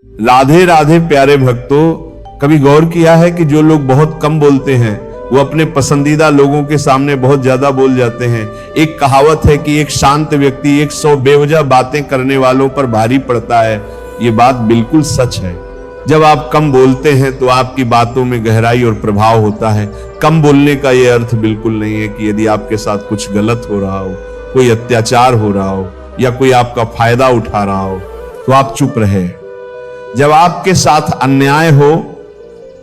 राधे राधे प्यारे भक्तों, कभी गौर किया है कि जो लोग बहुत कम बोलते हैं वो अपने पसंदीदा लोगों के सामने बहुत ज्यादा बोल जाते हैं। एक कहावत है कि एक शांत व्यक्ति 100 बेवजह बातें करने वालों पर भारी पड़ता है। ये बात बिल्कुल सच है। जब आप कम बोलते हैं तो आपकी बातों में गहराई और प्रभाव होता है। कम बोलने का ये अर्थ बिल्कुल नहीं है कि यदि आपके साथ कुछ गलत हो रहा हो, कोई अत्याचार हो रहा हो या कोई आपका फायदा उठा रहा हो तो आप चुप रहे। जब आपके साथ अन्याय हो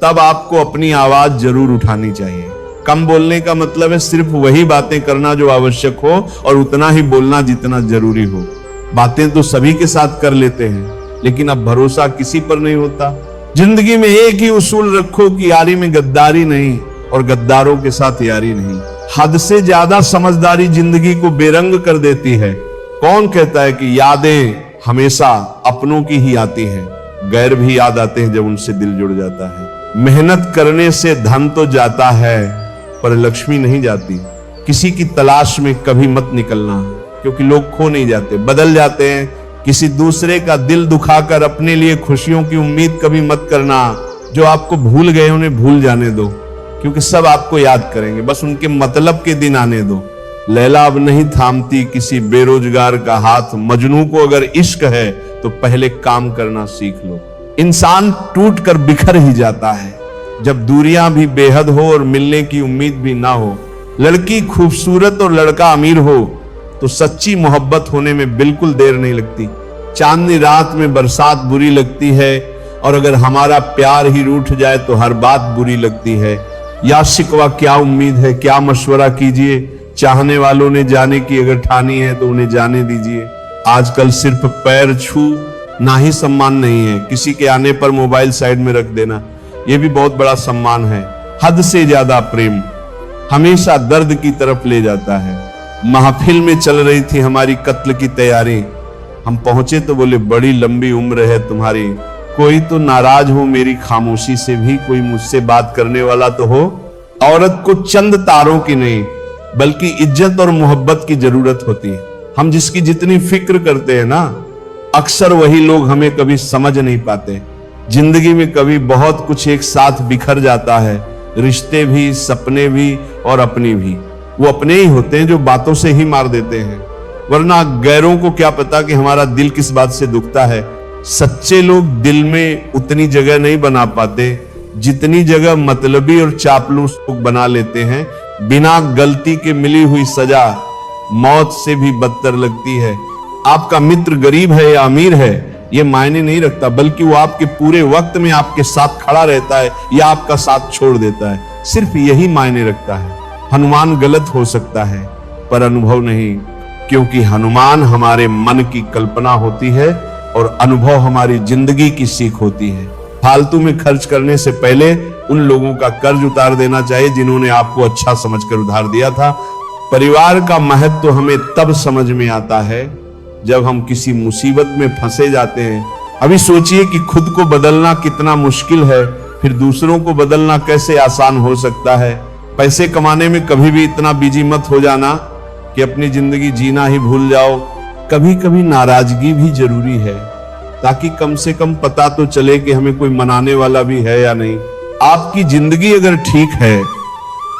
तब आपको अपनी आवाज जरूर उठानी चाहिए। कम बोलने का मतलब है सिर्फ वही बातें करना जो आवश्यक हो और उतना ही बोलना जितना जरूरी हो। बातें तो सभी के साथ कर लेते हैं, लेकिन अब भरोसा किसी पर नहीं होता। जिंदगी में एक ही उसूल रखो कि यारी में गद्दारी नहीं और गद्दारों के साथ यारी नहीं। हद से ज्यादा समझदारी जिंदगी को बेरंग कर देती है। कौन कहता है कि यादें हमेशा अपनों की ही आती हैं, गैर भी याद आते हैं जब उनसे दिल जुड़ जाता है। मेहनत करने से धन तो जाता है पर लक्ष्मी नहीं जाती। किसी की तलाश में कभी मत निकलना, क्योंकि लोग खो नहीं जाते, बदल जाते हैं। किसी दूसरे का दिल दुखाकर अपने लिए खुशियों की उम्मीद कभी मत करना। जो आपको भूल गए उन्हें भूल जाने दो, क्योंकि सब आपको याद करेंगे, बस उनके मतलब के दिन आने दो। लैला अब नहीं थामती किसी बेरोजगार का हाथ। मजनू को अगर इश्क है तो पहले काम करना सीख लो। इंसान टूट कर बिखर ही जाता है जब दूरियां भी बेहद हो और मिलने की उम्मीद भी ना हो। लड़की खूबसूरत और लड़का अमीर हो तो सच्ची मोहब्बत होने में बिल्कुल देर नहीं लगती। चांदनी रात में बरसात बुरी लगती है और अगर हमारा प्यार ही रूठ जाए तो हर बात बुरी लगती है। या शिकवा क्या उम्मीद है, क्या मशवरा कीजिए। चाहने वालों ने जाने की अगर ठानी है तो उन्हें जाने दीजिए। आजकल सिर्फ पैर छू ना ही सम्मान नहीं है, किसी के आने पर मोबाइल साइड में रख देना यह भी बहुत बड़ा सम्मान है। हद से ज्यादा प्रेम हमेशा दर्द की तरफ ले जाता है। महफिल में चल रही थी हमारी कत्ल की तैयारी, हम पहुंचे तो बोले बड़ी लंबी उम्र है तुम्हारी। कोई तो नाराज हो मेरी खामोशी से भी, कोई मुझसे बात करने वाला तो हो। औरत को चंद तारों की नहीं बल्कि इज्जत और मोहब्बत की जरूरत होती है। हम जिसकी जितनी फिक्र करते हैं ना, अक्सर वही लोग हमें कभी समझ नहीं पाते। जिंदगी में कभी बहुत कुछ एक साथ बिखर जाता है, रिश्ते भी, सपने भी और अपनी भी। वो अपने ही होते हैं जो बातों से ही मार देते हैं, वरना गैरों को क्या पता कि हमारा दिल किस बात से दुखता है। सच्चे लोग दिल में उतनी जगह नहीं बना पाते जितनी जगह मतलबी और चापलूस लोग बना लेते हैं। बिना गलती के मिली हुई सजा मौत से भी बदतर लगती है। आपका मित्र गरीब है या अमीर है ये मायने नहीं रखता, बल्कि वो आपके पूरे वक्त में आपके साथ खड़ा रहता है या आपका साथ छोड़ देता है। सिर्फ यही मायने रखता है। हनुमान गलत हो सकता है पर अनुभव नहीं, क्योंकि हनुमान हमारे मन की कल्पना होती है और अनुभव हमारी जिंदगी की सीख होती है। फालतू में खर्च करने से पहले उन लोगों का कर्ज उतार देना चाहिए जिन्होंने आपको अच्छा समझकर उधार दिया था। परिवार का महत्व तो हमें तब समझ में आता है जब हम किसी मुसीबत में फंसे जाते हैं। अभी सोचिए कि खुद को बदलना कितना मुश्किल है, फिर दूसरों को बदलना कैसे आसान हो सकता है। पैसे कमाने में कभी भी इतना बिजी मत हो जाना कि अपनी जिंदगी जीना ही भूल जाओ। कभी कभी नाराजगी भी जरूरी है, ताकि कम से कम पता तो चले कि हमें कोई मनाने वाला भी है या नहीं। आपकी जिंदगी अगर ठीक है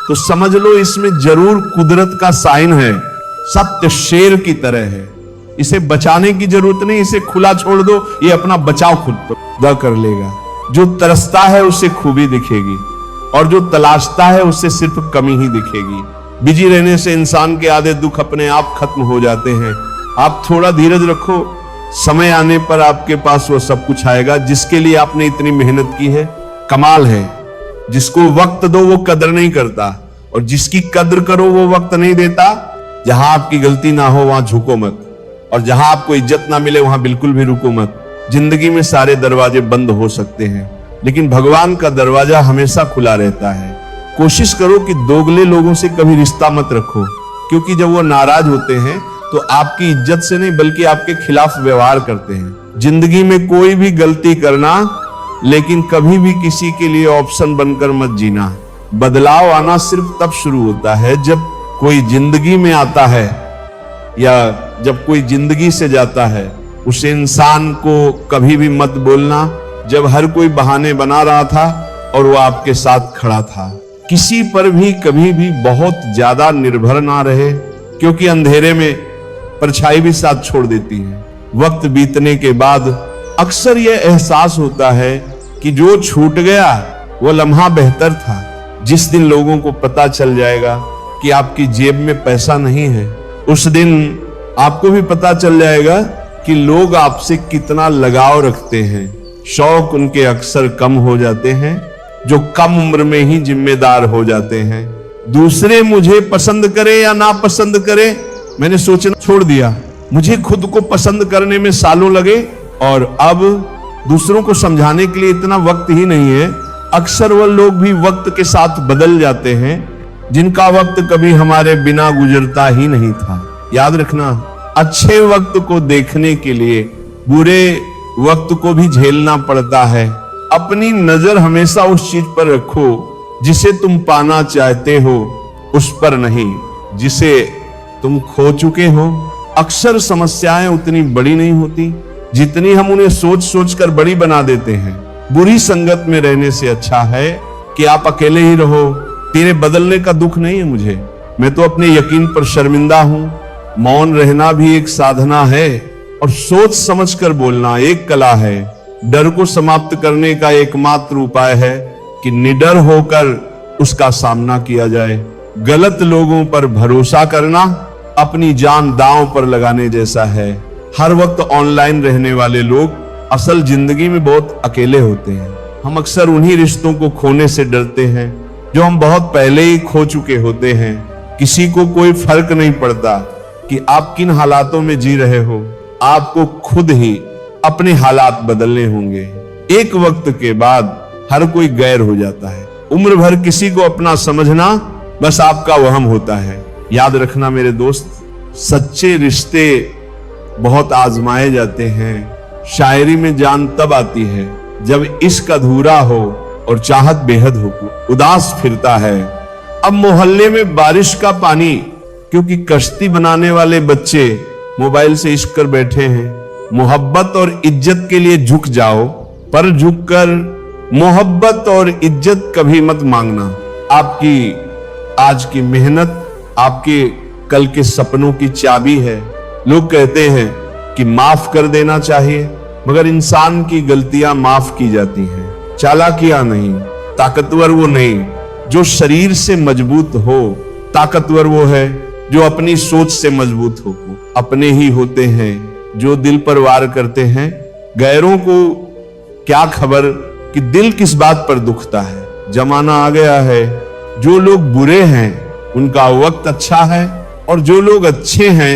तो समझ लो इसमें जरूर कुदरत का साइन है। सत्य शेर की तरह है, इसे बचाने की जरूरत नहीं, इसे खुला छोड़ दो, ये अपना बचाव खुद कर लेगा। जो तरसता है उसे खूबी दिखेगी और जो तलाशता है उससे सिर्फ कमी ही दिखेगी। बिजी रहने से इंसान के आधे दुख अपने आप खत्म हो जाते हैं। आप थोड़ा धीरज रखो, समय आने पर आपके पास वो सब कुछ आएगा जिसके लिए आपने इतनी मेहनत की है। कमाल है, जिसको वक्त दो वो कदर नहीं करता और जिसकी कदर करो वो वक्त नहीं देता। जहां आपकी गलती ना हो वहां झुको मत, और जहां आपको इज्जत ना मिले वहां बिल्कुल भी रुको मत। जिंदगी में सारे दरवाजे बंद हो सकते हैं, लेकिन भगवान का दरवाजा हमेशा खुला रहता है। कोशिश करो कि दोगले लोगों से कभी रिश्ता मत रखो, क्योंकि जब वो नाराज होते हैं तो आपकी इज्जत से नहीं बल्कि आपके खिलाफ व्यवहार करते हैं। जिंदगी में कोई भी गलती करना, लेकिन कभी भी किसी के लिए ऑप्शन बनकर मत जीना। बदलाव आना सिर्फ तब शुरू होता है जब कोई जिंदगी में आता है या जब कोई जिंदगी से जाता है उस इंसान को कभी भी मत बोलना जब हर कोई बहाने बना रहा था और वो आपके साथ खड़ा था। किसी पर भी कभी भी बहुत ज्यादा निर्भर ना रहे, क्योंकि अंधेरे में परछाई भी साथ छोड़ देती है। वक्त बीतने के बाद अक्सर यह एहसास होता है कि जो छूट गया वो लम्हा बेहतर था। जिस दिन लोगों को पता चल जाएगा कि आपकी जेब में पैसा नहीं है, उस दिन आपको भी पता चल जाएगा कि लोग आपसे कितना लगाव रखते हैं। शौक उनके अक्सर कम हो जाते हैं जो कम उम्र में ही जिम्मेदार हो जाते हैं। दूसरे मुझे पसंद करें या ना पसंद करें, मैंने सोचना छोड़ दिया। मुझे खुद को पसंद करने में सालों लगे और अब दूसरों को समझाने के लिए इतना वक्त ही नहीं है। अक्सर वह लोग भी वक्त के साथ बदल जाते हैं जिनका वक्त कभी हमारे बिना गुजरता ही नहीं था। याद रखना, अच्छे वक्त को देखने के लिए बुरे वक्त को भी झेलना पड़ता है। अपनी नजर हमेशा उस चीज पर रखो जिसे तुम पाना चाहते हो, उस पर नहीं जिसे तुम खो चुके हो। अक्सर समस्याएं उतनी बड़ी नहीं होती जितनी हम उन्हें सोच सोच कर बड़ी बना देते हैं। बुरी संगत में रहने से अच्छा है कि आप अकेले ही रहो। तेरे बदलने का दुख नहीं है मुझे, मैं तो अपने यकीन पर शर्मिंदा हूं। मौन रहना भी एक साधना है और सोच समझकर बोलना एक कला है। डर को समाप्त करने का एकमात्र उपाय है कि निडर होकर उसका सामना किया जाए। गलत लोगों पर भरोसा करना अपनी जान दांव पर लगाने जैसा है। हर वक्त ऑनलाइन रहने वाले लोग असल जिंदगी में बहुत अकेले होते हैं। हम अक्सर उन्हीं रिश्तों को खोने से डरते हैं जो हम बहुत पहले ही खो चुके होते हैं। किसी को कोई फर्क नहीं पड़ता कि आप किन हालातों में जी रहे हो, आपको खुद ही अपने हालात बदलने होंगे। एक वक्त के बाद हर कोई गैर हो जाता है। उम्र भर किसी को अपना समझना बस आपका वहम होता है। याद रखना मेरे दोस्त, सच्चे रिश्ते बहुत आजमाए जाते हैं। शायरी में जान तब आती है जब इश्क अधूरा हो और चाहत बेहद हो। उदास फिरता है अब मोहल्ले में बारिश का पानी, क्योंकि कश्ती बनाने वाले बच्चे मोबाइल से इश्क कर बैठे हैं। मोहब्बत और इज्जत के लिए झुक जाओ, पर झुककर मोहब्बत और इज्जत कभी मत मांगना। आपकी आज की मेहनत आपके कल के सपनों की चाबी है। लोग कहते हैं कि माफ कर देना चाहिए, मगर इंसान की गलतियां माफ की जाती हैं। चालाकियां नहीं, ताकतवर वो नहीं जो शरीर से मजबूत हो, ताकतवर वो है जो अपनी सोच से मजबूत हो। अपने ही होते हैं जो दिल पर वार करते हैं। गैरों को क्या खबर कि दिल किस बात पर दुखता है। जमाना आ गया है, जो लोग बुरे हैं उनका वक्त अच्छा है और जो लोग अच्छे हैं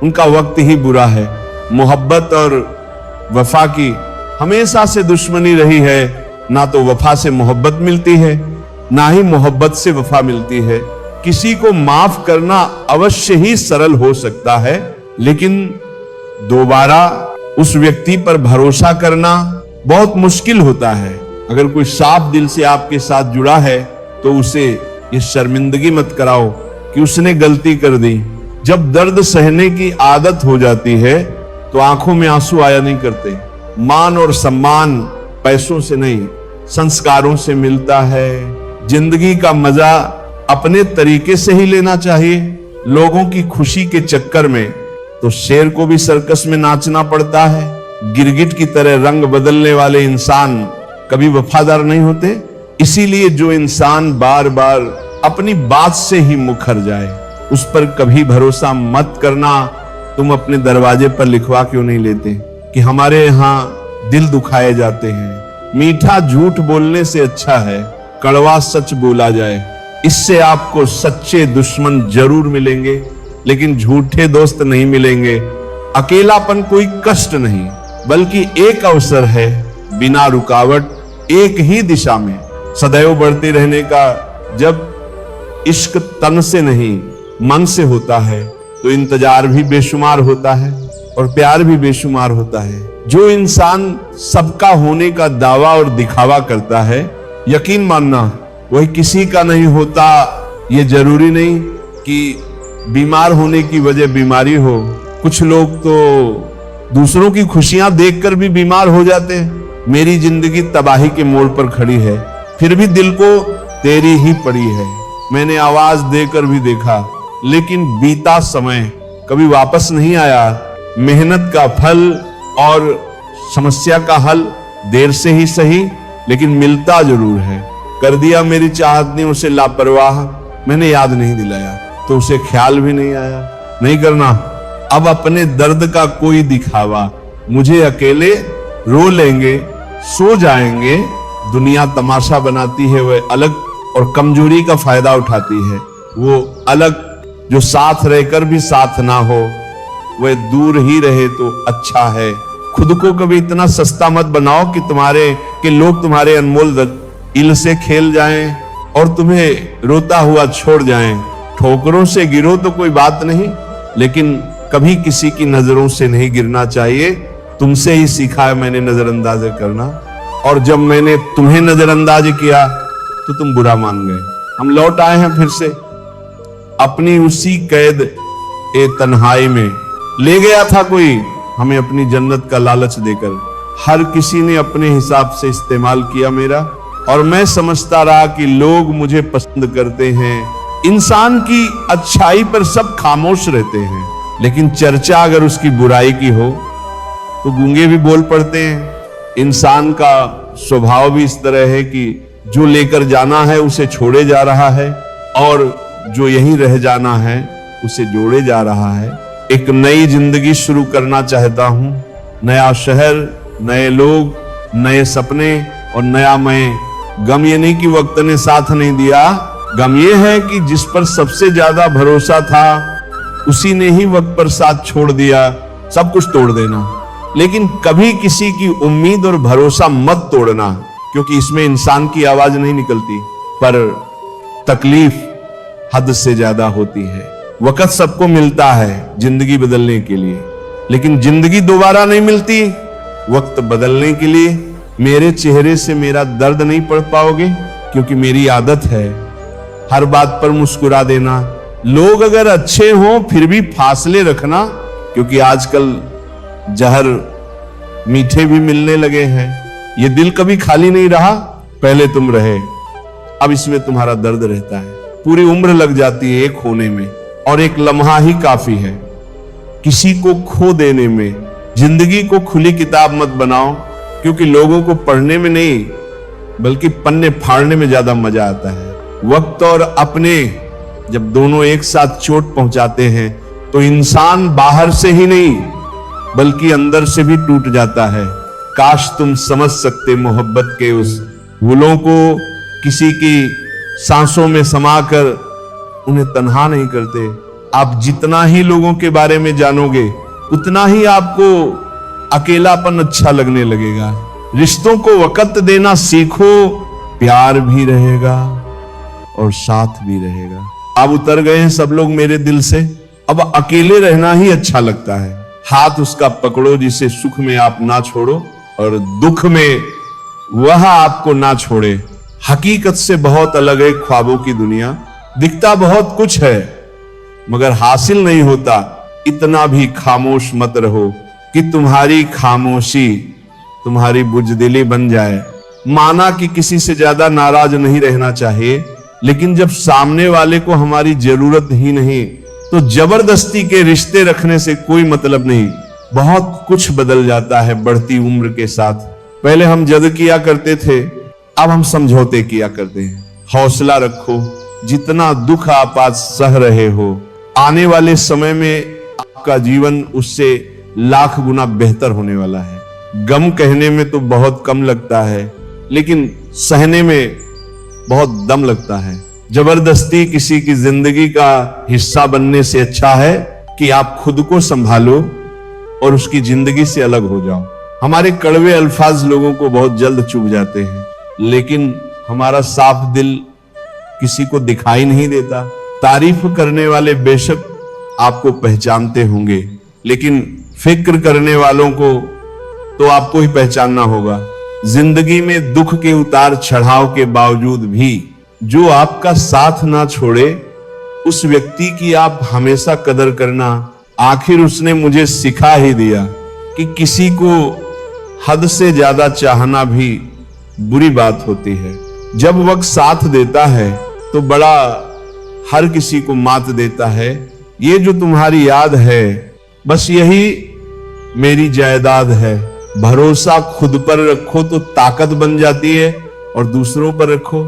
उनका वक्त ही बुरा है। मोहब्बत और वफा की हमेशा से दुश्मनी रही है। ना तो वफा से मोहब्बत मिलती है, ना ही मोहब्बत से वफा मिलती है। किसी को माफ करना अवश्य ही सरल हो सकता है, लेकिन दोबारा उस व्यक्ति पर भरोसा करना बहुत मुश्किल होता है। अगर कोई साफ दिल से आपके साथ जुड़ा है तो उसे ये शर्मिंदगी मत कराओ कि उसने गलती कर दी। जब दर्द सहने की आदत हो जाती है तो आंखों में आंसू आया नहीं करते। मान और सम्मान पैसों से नहीं, संस्कारों से मिलता है। जिंदगी का मजा अपने तरीके से ही लेना चाहिए। लोगों की खुशी के चक्कर में तो शेर को भी सर्कस में नाचना पड़ता है। गिरगिट की तरह रंग बदलने वाले इंसान कभी वफादार नहीं होते। इसीलिए जो इंसान बार बार अपनी बात से ही मुकर जाए उस पर कभी भरोसा मत करना। तुम अपने दरवाजे पर लिखवा क्यों नहीं लेते कि हमारे यहाँ दिल दुखाए जाते हैं। मीठा झूठ बोलने से अच्छा है कड़वा सच बोला जाए। इससे आपको सच्चे दुश्मन जरूर मिलेंगे, लेकिन झूठे दोस्त नहीं मिलेंगे। अकेलापन कोई कष्ट नहीं, बल्कि एक अवसर है बिना रुकावट एक ही दिशा में सदैव बढ़ते रहने का। जब इश्क तन से नहीं मन से होता है तो इंतजार भी बेशुमार होता है और प्यार भी बेशुमार होता है। जो इंसान सबका होने का दावा और दिखावा करता है, यकीन मानना वही किसी का नहीं होता। ये जरूरी नहीं कि बीमार होने की वजह बीमारी हो। कुछ लोग तो दूसरों की खुशियां देखकर भी बीमार हो जाते हैं। मेरी जिंदगी तबाही के मोड़ पर खड़ी है, फिर भी दिल को तेरी ही पड़ी है। मैंने आवाज देकर भी देखा, लेकिन बीता समय कभी वापस नहीं आया। मेहनत का फल और समस्या का हल देर से ही सही, लेकिन मिलता जरूर है। कर दिया मेरी चाहतनियों से लापरवाह, मैंने याद नहीं दिलाया तो उसे ख्याल भी नहीं आया। नहीं करना अब अपने दर्द का कोई दिखावा, मुझे अकेले रो लेंगे, सो जाएंगे। दुनिया तमाशा बनाती है वह अलग, और कमजोरी का फायदा उठाती है वो अलग। जो साथ रहकर भी साथ ना हो, वह दूर ही रहे तो अच्छा है। खुद को कभी इतना सस्ता मत बनाओ कि लोग तुम्हारे अनमोल इल से खेल जाएं और तुम्हें रोता हुआ छोड़ जाएं। ठोकरों से गिरो तो कोई बात नहीं, लेकिन कभी किसी की नजरों से नहीं गिरना चाहिए। तुमसे ही सीखा है मैंने नजरअंदाज करना, और जब मैंने तुम्हें नजरअंदाज किया तो तुम बुरा मान गए। हम लौट आए हैं फिर से अपनी उसी कैद ए तन्हाई में। ले गया था कोई हमें अपनी जन्नत का लालच देकर। हर किसी ने अपने हिसाब से इस्तेमाल किया मेरा, और मैं समझता रहा कि लोग मुझे पसंद करते हैं। इंसान की अच्छाई पर सब खामोश रहते हैं, लेकिन चर्चा अगर उसकी बुराई की हो तो गूंगे भी बोल पड़ते हैं। इंसान का स्वभाव भी इस तरह है कि जो लेकर जाना है उसे छोड़े जा रहा है, और जो यहीं रह जाना है उसे जोड़े जा रहा है। एक नई जिंदगी शुरू करना चाहता हूं, नया शहर, नए लोग, नए सपने और नया मैं। गम ये नहीं कि वक्त ने साथ नहीं दिया, गम ये है कि जिस पर सबसे ज्यादा भरोसा था उसी ने ही वक्त पर साथ छोड़ दिया। सब कुछ तोड़ देना, लेकिन कभी किसी की उम्मीद और भरोसा मत तोड़ना, क्योंकि इसमें इंसान की आवाज नहीं निकलती, पर तकलीफ हद से ज्यादा होती है। वक्त सबको मिलता है जिंदगी बदलने के लिए, लेकिन जिंदगी दोबारा नहीं मिलती वक्त बदलने के लिए। मेरे चेहरे से मेरा दर्द नहीं पढ़ पाओगे, क्योंकि मेरी आदत है हर बात पर मुस्कुरा देना। लोग अगर अच्छे हों फिर भी फासले रखना, क्योंकि आजकल जहर मीठे भी मिलने लगे हैं। ये दिल कभी खाली नहीं रहा, पहले तुम रहे, अब इसमें तुम्हारा दर्द रहता है। पूरी उम्र लग जाती है एक होने में, और एक लम्हा ही काफी है किसी को खो देने में। जिंदगी को खुली किताब मत बनाओ, क्योंकि लोगों को पढ़ने में नहीं बल्कि पन्ने फाड़ने में ज्यादा मजा आता है। वक्त और अपने जब दोनों एक साथ चोट पहुंचाते हैं तो इंसान बाहर से ही नहीं बल्कि अंदर से भी टूट जाता है। काश तुम समझ सकते मोहब्बत के उस गुलों को, किसी की सांसों में समाकर उन्हें तन्हा नहीं करते। आप जितना ही लोगों के बारे में जानोगे उतना ही आपको अकेलापन अच्छा लगने लगेगा। रिश्तों को वक्त देना सीखो, प्यार भी रहेगा और साथ भी रहेगा। अब उतर गए हैं सब लोग मेरे दिल से, अब अकेले रहना ही अच्छा लगता है। हाथ उसका पकड़ो जिसे सुख में आप ना छोड़ो और दुख में वह आपको ना छोड़े। हकीकत से बहुत अलग है ख्वाबों की दुनिया। दिखता बहुत कुछ है मगर हासिल नहीं होता। इतना भी खामोश मत रहो कि तुम्हारी खामोशी तुम्हारी बुजदिली बन जाए। माना कि किसी से ज्यादा नाराज नहीं रहना चाहिए, लेकिन जब सामने वाले को हमारी जरूरत ही नहीं तो जबरदस्ती के रिश्ते रखने से कोई मतलब नहीं। बहुत कुछ बदल जाता है बढ़ती उम्र के साथ। पहले हम जद किया करते थे, अब हम समझौते किया करते हैं। हौसला रखो, जितना दुख आप आज सह रहे हो आने वाले समय में आपका जीवन उससे लाख गुना बेहतर होने वाला है। गम कहने में तो बहुत कम लगता है, लेकिन सहने में बहुत दम लगता है। जबरदस्ती किसी की जिंदगी का हिस्सा बनने से अच्छा है कि आप खुद को संभालो और उसकी जिंदगी से अलग हो जाओ। हमारे कड़वे अल्फाज लोगों को बहुत जल्द चुभ जाते हैं, लेकिन हमारा साफ दिल किसी को दिखाई नहीं देता। तारीफ करने वाले बेशक आपको पहचानते होंगे, लेकिन फिक्र करने वालों को तो आपको ही पहचानना होगा। जिंदगी में दुख के उतार चढ़ाव के बावजूद भी जो आपका साथ ना छोड़े उस व्यक्ति की आप हमेशा कदर करना। आखिर उसने मुझे सिखा ही दिया कि किसी को हद से ज्यादा चाहना भी बुरी बात होती है। जब वक्त साथ देता है तो बड़ा हर किसी को मात देता है। ये जो तुम्हारी याद है, बस यही मेरी जायदाद है। भरोसा खुद पर रखो तो ताकत बन जाती है, और दूसरों पर रखो